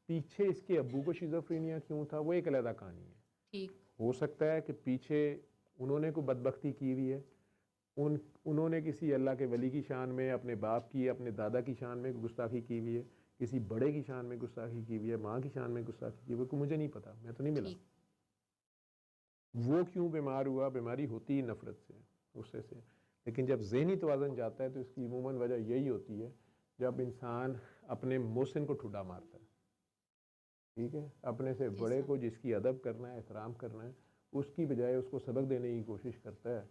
पीछे इसके अब्बू को शिज़ोफ्रेनिया क्यों था वो एक अलग कहानी है। ठीक। हो सकता है कि पीछे उन्होंने कोई बदबख्ती की हुई है, उन्होंने किसी अल्लाह के वली की शान में, अपने बाप की, अपने दादा की शान में गुस्ताखी की हुई है, किसी बड़े की शान में गुस्ताखी की हुई है, माँ की शान में गुस्ताखी की हुई है, मुझे नहीं पता, मैं तो नहीं मिला। वो क्यों बीमार हुआ, बीमारी होती ही नफरत से, गुस्से से। लेकिन जब ज़हनी तवाज़न जाता है तो इसकी अमूमन वजह यही होती है जब इंसान अपने मोहसिन को ठुड्डा मारता है। ठीक है, अपने से बड़े को जिसकी अदब करना है, एहतराम करना है, उसकी बजाय उसको सबक देने की कोशिश करता है।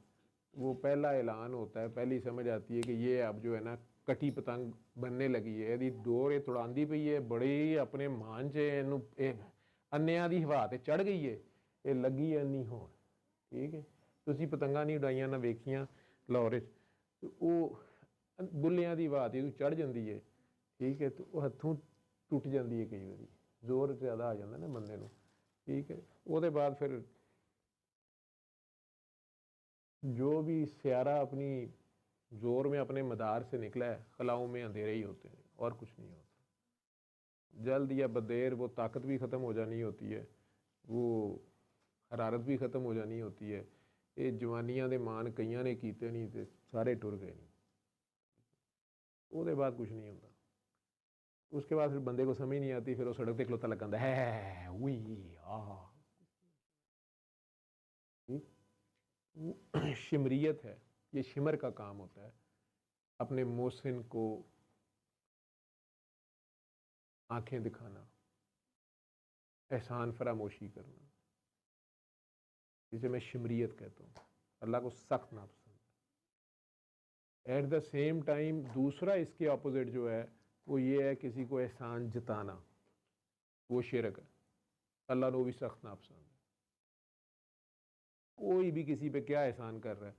वो पहला ऐलान होता है, पहली समझ आती है कि ये अब जो है ना कटी पतंग बनने लगी है, यदि डोर ये तुड़ांदी पई है, बड़े अपने मान च अन्निया की हवा ते चढ़ गई है, ये लगी है नहीं हो। ठीक है, तुसी पतंगा नहीं उड़ाइया ना वेखिया लाहौर, तो वो बुल्लियां की हवा ते चढ़ जाती है। ठीक है, तो वो हथों टुट जाती है, कई बार जोर ज़्यादा आ जाता ना बंदे को। ठीक है, वो बाद फिर जो भी स्यारा अपनी जोर में अपने मदार से निकला है, खलाओं में अंधेरे ही होते हैं और कुछ नहीं होता। जल्द या बदेर वो ताकत भी ख़त्म हो जानी होती है, वो हरारत भी ख़त्म हो जानी होती है। ये जवानियां दे मान कईयां ने कीते नहीं ते सारे टुर गए नहीं, वो बाद कुछ नहीं होता। उसके बाद फिर बंदे को समझ नहीं आती, फिर वो सड़क पर खलोता लगा है उई शिमरियत है, ये शिमर का काम होता है, अपने मोहसिन को आंखें दिखाना, एहसान फरामोशी करना, जिसे मैं शिमरियत कहता हूँ। अल्लाह को सख्त नापसंद है। एट द सेम टाइम दूसरा इसके ऑपोजिट जो है वो ये है किसी को एहसान जताना, वो शिरक है, अल्लाह को भी सख्त नापसंद है। कोई भी किसी पे क्या एहसान कर रहा है,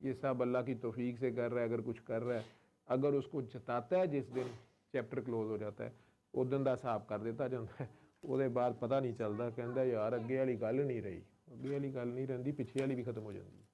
ये सब अल्लाह की तौफीक से कर रहा है। अगर कुछ कर रहा है, अगर उसको जताता है, जिस दिन चैप्टर क्लोज हो जाता है, उस दिन का हिसाब कर दिता जाता है। उसके बाद पता नहीं चलता, कहता यार अगे वाली गल नहीं रही, अगे वाली गल नहीं रही, पिछे वाली भी खत्म हो जाती है।